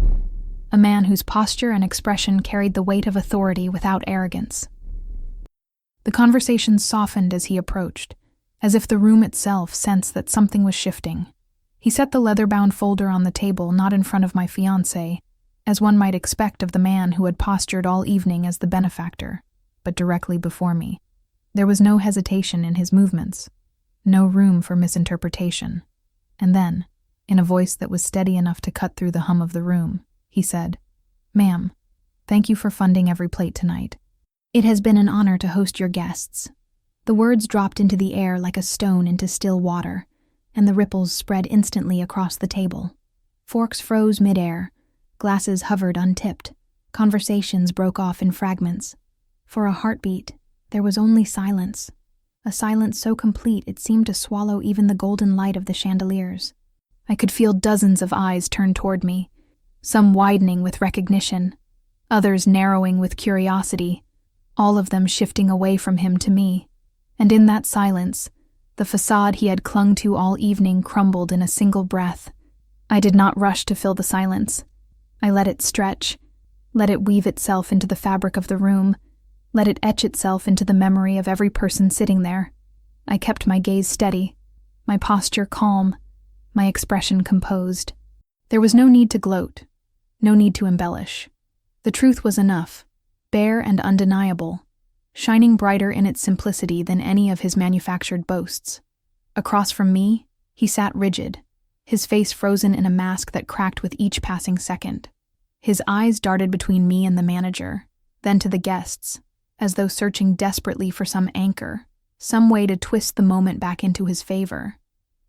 a man whose posture and expression carried the weight of authority without arrogance. The conversation softened as he approached, as if the room itself sensed that something was shifting. He set the leather-bound folder on the table not in front of my fiancé, as one might expect of the man who had postured all evening as the benefactor, but directly before me. There was no hesitation in his movements, no room for misinterpretation. And then, in a voice that was steady enough to cut through the hum of the room, he said, "Ma'am, thank you for funding every plate tonight. It has been an honor to host your guests." The words dropped into the air like a stone into still water, and the ripples spread instantly across the table. Forks froze midair, glasses hovered untipped, conversations broke off in fragments. For a heartbeat, there was only silence, a silence so complete it seemed to swallow even the golden light of the chandeliers. I could feel dozens of eyes turned toward me, some widening with recognition, others narrowing with curiosity, all of them shifting away from him to me. And in that silence, the facade he had clung to all evening crumbled in a single breath. I did not rush to fill the silence. I let it stretch, let it weave itself into the fabric of the room, let it etch itself into the memory of every person sitting there. I kept my gaze steady, my posture calm, my expression composed. There was no need to gloat, no need to embellish. The truth was enough, bare and undeniable, shining brighter in its simplicity than any of his manufactured boasts. Across from me, he sat rigid, his face frozen in a mask that cracked with each passing second. His eyes darted between me and the manager, then to the guests, as though searching desperately for some anchor, some way to twist the moment back into his favor.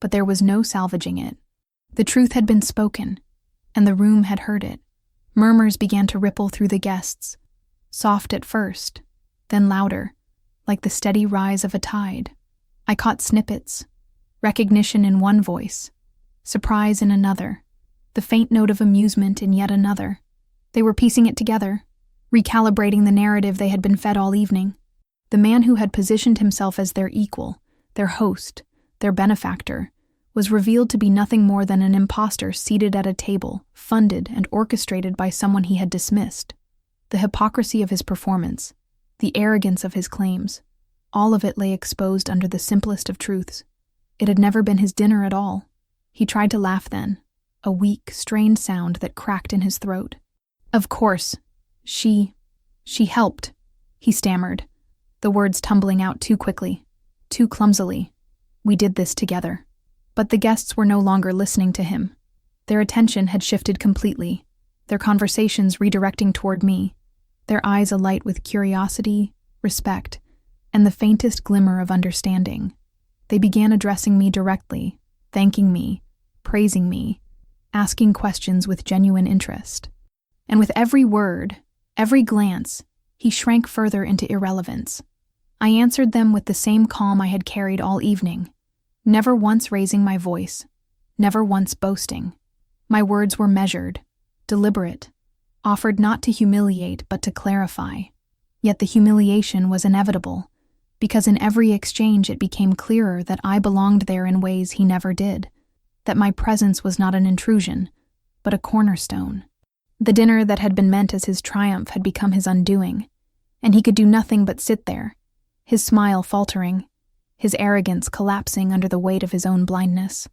But there was no salvaging it. The truth had been spoken, and the room had heard it. Murmurs began to ripple through the guests, soft at first, then louder, like the steady rise of a tide. I caught snippets, recognition in one voice, surprise in another, the faint note of amusement in yet another. They were piecing it together, recalibrating the narrative they had been fed all evening. The man who had positioned himself as their equal, their host, their benefactor, was revealed to be nothing more than an imposter seated at a table, funded and orchestrated by someone he had dismissed. The hypocrisy of his performance, the arrogance of his claims, all of it lay exposed under the simplest of truths. It had never been his dinner at all. He tried to laugh then, a weak, strained sound that cracked in his throat. Of course, she helped, he stammered, the words tumbling out too quickly, too clumsily. We did this together. But the guests were no longer listening to him. Their attention had shifted completely, their conversations redirecting toward me, their eyes alight with curiosity, respect, and the faintest glimmer of understanding. They began addressing me directly, thanking me, praising me, asking questions with genuine interest. And with every word, every glance, he shrank further into irrelevance. I answered them with the same calm I had carried all evening, never once raising my voice, never once boasting. My words were measured, deliberate, offered not to humiliate but to clarify. Yet the humiliation was inevitable, because in every exchange it became clearer that I belonged there in ways he never did, that my presence was not an intrusion, but a cornerstone. The dinner that had been meant as his triumph had become his undoing, and he could do nothing but sit there, his smile faltering, his arrogance collapsing under the weight of his own blindness.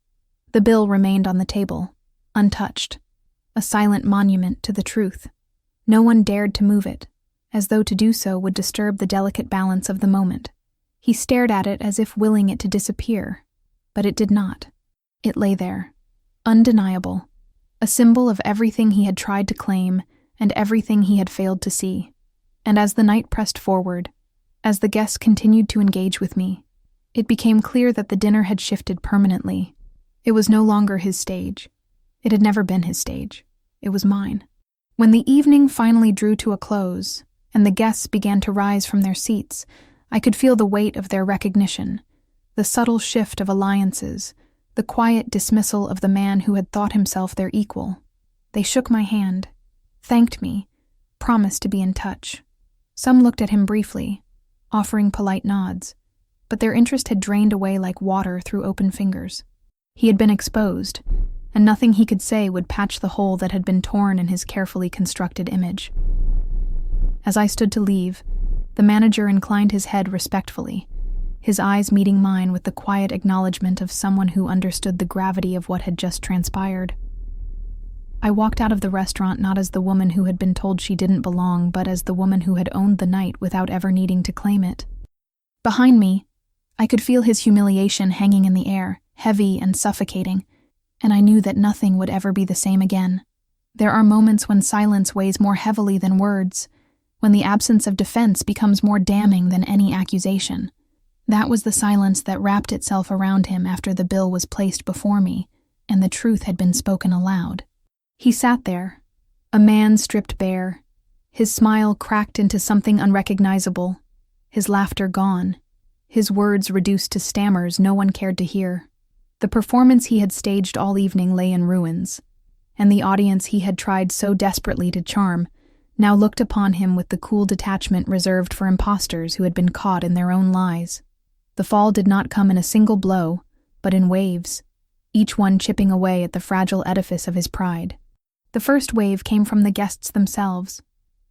The bill remained on the table, untouched, a silent monument to the truth. No one dared to move it, as though to do so would disturb the delicate balance of the moment. He stared at it as if willing it to disappear, but it did not. It lay there, undeniable, a symbol of everything he had tried to claim and everything he had failed to see. And as the night pressed forward, as the guests continued to engage with me, it became clear that the dinner had shifted permanently. It was no longer his stage. It had never been his stage. It was mine. When the evening finally drew to a close, and the guests began to rise from their seats, I could feel the weight of their recognition, the subtle shift of alliances, the quiet dismissal of the man who had thought himself their equal. They shook my hand, thanked me, promised to be in touch. Some looked at him briefly, offering polite nods, but their interest had drained away like water through open fingers. He had been exposed, and nothing he could say would patch the hole that had been torn in his carefully constructed image. As I stood to leave, the manager inclined his head respectfully, his eyes meeting mine with the quiet acknowledgement of someone who understood the gravity of what had just transpired. I walked out of the restaurant not as the woman who had been told she didn't belong, but as the woman who had owned the night without ever needing to claim it. Behind me, I could feel his humiliation hanging in the air, heavy and suffocating, and I knew that nothing would ever be the same again. There are moments when silence weighs more heavily than words, when the absence of defense becomes more damning than any accusation. That was the silence that wrapped itself around him after the bill was placed before me, and the truth had been spoken aloud. He sat there, a man stripped bare, His smile cracked into something unrecognizable, his laughter gone, his words reduced to stammers no one cared to hear. The performance he had staged all evening lay in ruins, and the audience he had tried so desperately to charm now looked upon him with the cool detachment reserved for impostors who had been caught in their own lies. The fall did not come in a single blow, but in waves, each one chipping away at the fragile edifice of his pride. The first wave came from the guests themselves,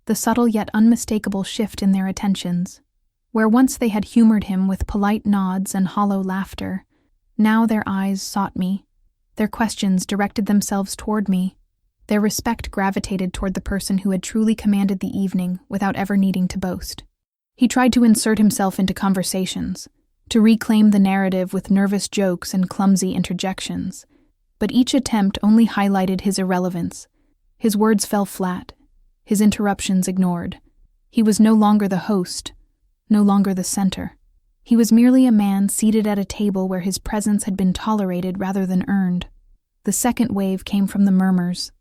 the subtle yet unmistakable shift in their attentions. Where once they had humored him with polite nods and hollow laughter, now their eyes sought me, their questions directed themselves toward me, their respect gravitated toward the person who had truly commanded the evening without ever needing to boast. He tried to insert himself into conversations, to reclaim the narrative with nervous jokes and clumsy interjections, but each attempt only highlighted his irrelevance. His words fell flat, his interruptions ignored. He was no longer the host, no longer the center. He was merely a man seated at a table where his presence had been tolerated rather than earned. The second wave came from the murmurs,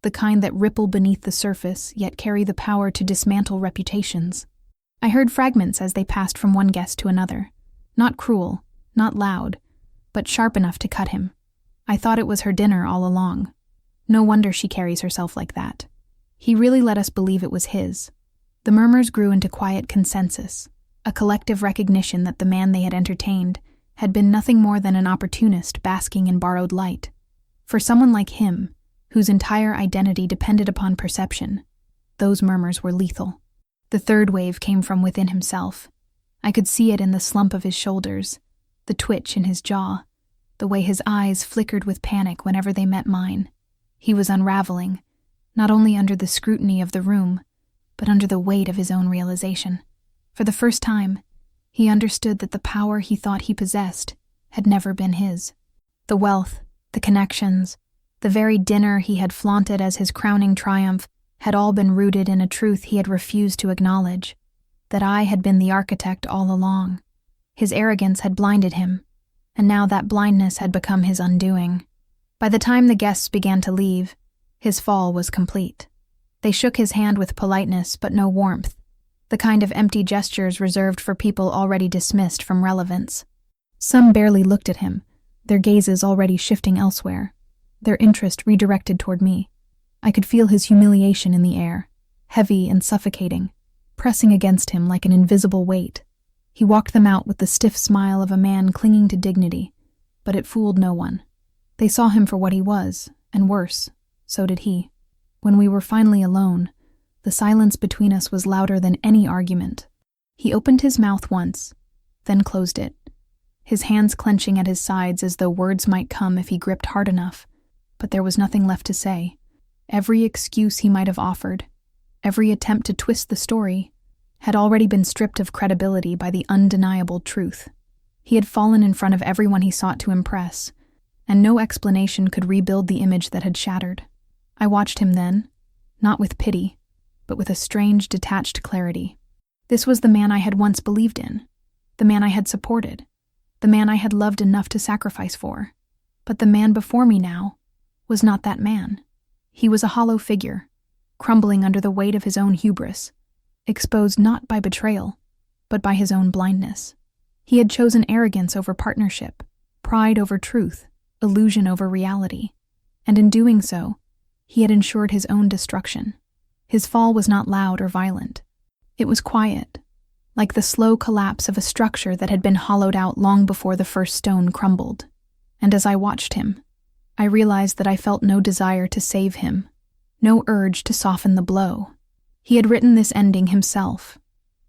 the kind that ripple beneath the surface yet carry the power to dismantle reputations. I heard fragments as they passed from one guest to another, not cruel, not loud, but sharp enough to cut him. I thought it was her dinner all along. No wonder she carries herself like that. He really let us believe it was his. The murmurs grew into quiet consensus, a collective recognition that the man they had entertained had been nothing more than an opportunist basking in borrowed light. For someone like him, whose entire identity depended upon perception, those murmurs were lethal. The third wave came from within himself. I could see it in the slump of his shoulders, the twitch in his jaw, the way his eyes flickered with panic whenever they met mine. He was unraveling, not only under the scrutiny of the room, but under the weight of his own realization. For the first time, he understood that the power he thought he possessed had never been his. The wealth, the connections, the very dinner he had flaunted as his crowning triumph had all been rooted in a truth he had refused to acknowledge, that I had been the architect all along. His arrogance had blinded him, and now that blindness had become his undoing. By the time the guests began to leave, his fall was complete. They shook his hand with politeness but no warmth, the kind of empty gestures reserved for people already dismissed from relevance. Some barely looked at him, their gazes already shifting elsewhere, their interest redirected toward me. I could feel his humiliation in the air, heavy and suffocating, pressing against him like an invisible weight. He walked them out with the stiff smile of a man clinging to dignity, but it fooled no one. They saw him for what he was, and worse, so did he. When we were finally alone, the silence between us was louder than any argument. He opened his mouth once, then closed it, his hands clenching at his sides as though words might come if he gripped hard enough, but there was nothing left to say. Every excuse he might have offered, every attempt to twist the story, had already been stripped of credibility by the undeniable truth. He had fallen in front of everyone he sought to impress, and no explanation could rebuild the image that had shattered. I watched him then, not with pity, but with a strange, detached clarity. This was the man I had once believed in, the man I had supported, the man I had loved enough to sacrifice for. But the man before me now was not that man. He was a hollow figure, crumbling under the weight of his own hubris, exposed not by betrayal, but by his own blindness. He had chosen arrogance over partnership, pride over truth, illusion over reality, and in doing so, he had ensured his own destruction. His fall was not loud or violent. It was quiet, like the slow collapse of a structure that had been hollowed out long before the first stone crumbled. And as I watched him, I realized that I felt no desire to save him, no urge to soften the blow. He had written this ending himself,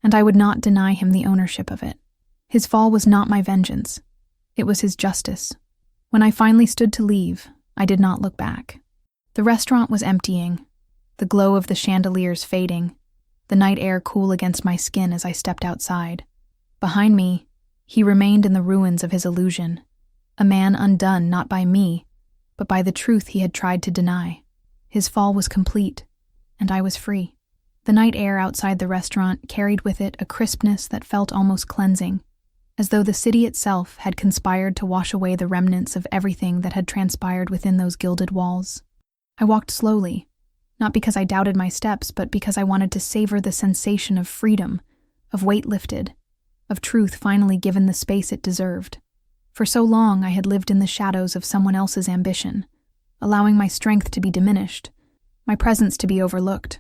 and I would not deny him the ownership of it. His fall was not my vengeance. It was his justice. When I finally stood to leave, I did not look back. The restaurant was emptying, the glow of the chandeliers fading, the night air cool against my skin as I stepped outside. Behind me, he remained in the ruins of his illusion, a man undone not by me, but by the truth he had tried to deny. His fall was complete, and I was free. The night air outside the restaurant carried with it a crispness that felt almost cleansing, as though the city itself had conspired to wash away the remnants of everything that had transpired within those gilded walls. I walked slowly, Not because I doubted my steps, but because I wanted to savor the sensation of freedom, of weight lifted, of truth finally given the space it deserved. For so long I had lived in the shadows of someone else's ambition, allowing my strength to be diminished, my presence to be overlooked,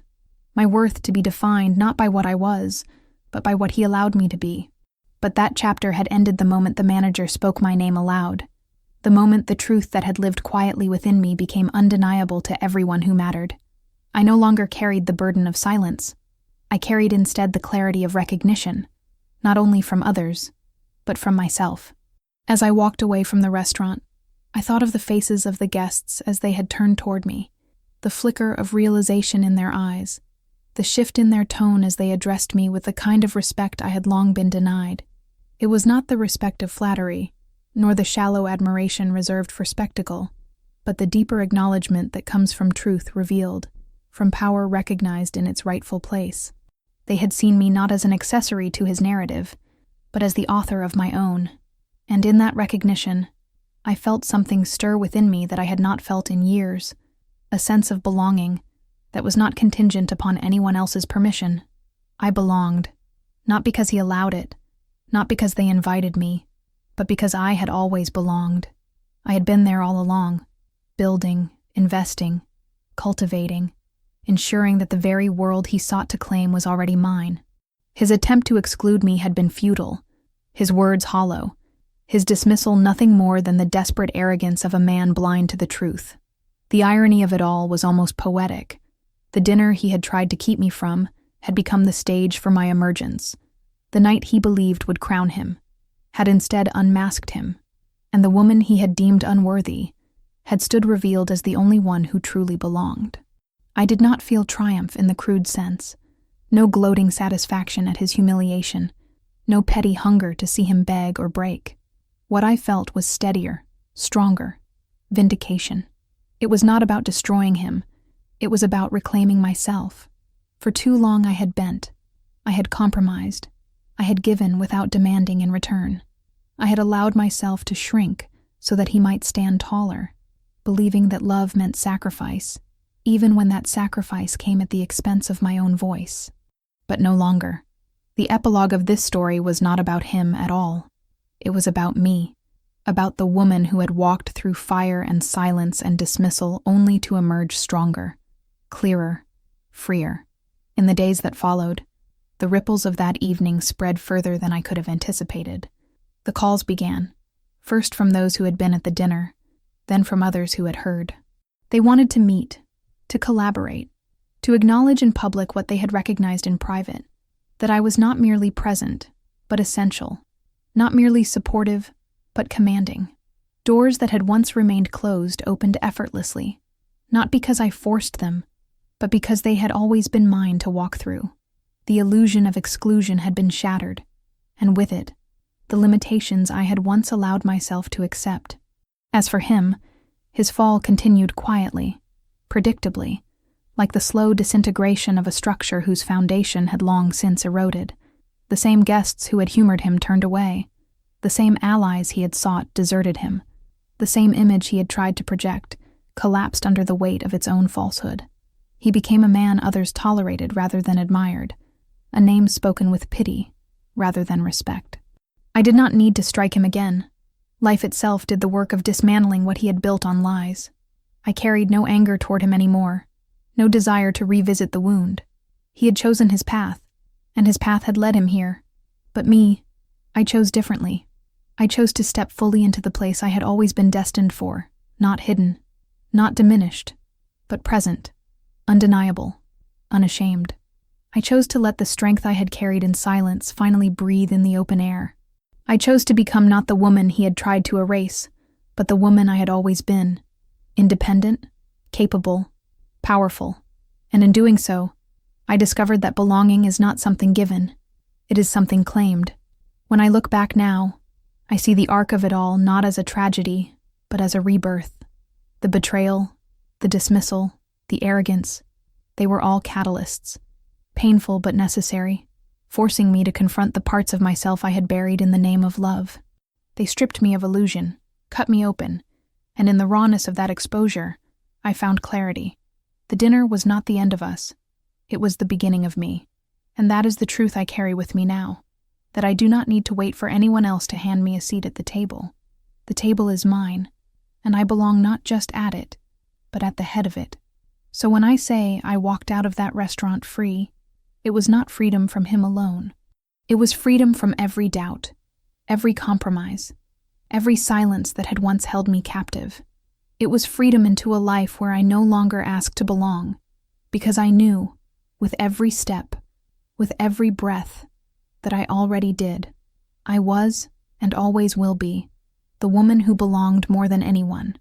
my worth to be defined not by what I was, but by what he allowed me to be. But that chapter had ended the moment the manager spoke my name aloud, the moment the truth that had lived quietly within me became undeniable to everyone who mattered. I no longer carried the burden of silence. I carried instead the clarity of recognition, not only from others, but from myself. As I walked away from the restaurant, I thought of the faces of the guests as they had turned toward me, the flicker of realization in their eyes, the shift in their tone as they addressed me with the kind of respect I had long been denied. It was not the respect of flattery, nor the shallow admiration reserved for spectacle, but the deeper acknowledgement that comes from truth revealed, from power recognized in its rightful place. They had seen me not as an accessory to his narrative, but as the author of my own. And in that recognition, I felt something stir within me that I had not felt in years, a sense of belonging that was not contingent upon anyone else's permission. I belonged, not because he allowed it, not because they invited me, but because I had always belonged. I had been there all along, building, investing, cultivating, ensuring that the very world he sought to claim was already mine. His attempt to exclude me had been futile, his words hollow, his dismissal nothing more than the desperate arrogance of a man blind to the truth. The irony of it all was almost poetic. The dinner he had tried to keep me from had become the stage for my emergence. The night he believed would crown him had instead unmasked him, and the woman he had deemed unworthy had stood revealed as the only one who truly belonged. I did not feel triumph in the crude sense, no gloating satisfaction at his humiliation, no petty hunger to see him beg or break. What I felt was steadier, stronger, vindication. It was not about destroying him, it was about reclaiming myself. For too long I had bent, I had compromised, I had given without demanding in return. I had allowed myself to shrink so that he might stand taller, believing that love meant sacrifice, even when that sacrifice came at the expense of my own voice. But no longer. The epilogue of this story was not about him at all. It was about me, about the woman who had walked through fire and silence and dismissal only to emerge stronger, clearer, freer. In the days that followed, the ripples of that evening spread further than I could have anticipated. The calls began, first from those who had been at the dinner, then from others who had heard. They wanted to meet, to collaborate, to acknowledge in public what they had recognized in private, that I was not merely present, but essential, not merely supportive, but commanding. Doors that had once remained closed opened effortlessly, not because I forced them, but because they had always been mine to walk through. The illusion of exclusion had been shattered, and with it, the limitations I had once allowed myself to accept. As for him, his fall continued quietly, predictably, like the slow disintegration of a structure whose foundation had long since eroded. The same guests who had humored him turned away. The same allies he had sought deserted him. The same image he had tried to project collapsed under the weight of its own falsehood. He became a man others tolerated rather than admired, a name spoken with pity rather than respect. I did not need to strike him again. Life itself did the work of dismantling what he had built on lies. I carried no anger toward him anymore, no desire to revisit the wound. He had chosen his path, and his path had led him here. But me, I chose differently. I chose to step fully into the place I had always been destined for, not hidden, not diminished, but present, undeniable, unashamed. I chose to let the strength I had carried in silence finally breathe in the open air. I chose to become not the woman he had tried to erase, but the woman I had always been, independent, capable, powerful, and in doing so, I discovered that belonging is not something given, it is something claimed. When I look back now, I see the arc of it all not as a tragedy, but as a rebirth. The betrayal, the dismissal, the arrogance, they were all catalysts, painful but necessary, forcing me to confront the parts of myself I had buried in the name of love. They stripped me of illusion, cut me open, and in the rawness of that exposure, I found clarity. The dinner was not the end of us. It was the beginning of me. And that is the truth I carry with me now, that I do not need to wait for anyone else to hand me a seat at the table. The table is mine, and I belong not just at it, but at the head of it. So when I say I walked out of that restaurant free, it was not freedom from him alone. It was freedom from every doubt, every compromise, every silence that had once held me captive. It was freedom into a life where I no longer asked to belong, because I knew, with every step, with every breath, that I already did. I was, and always will be, the woman who belonged more than anyone.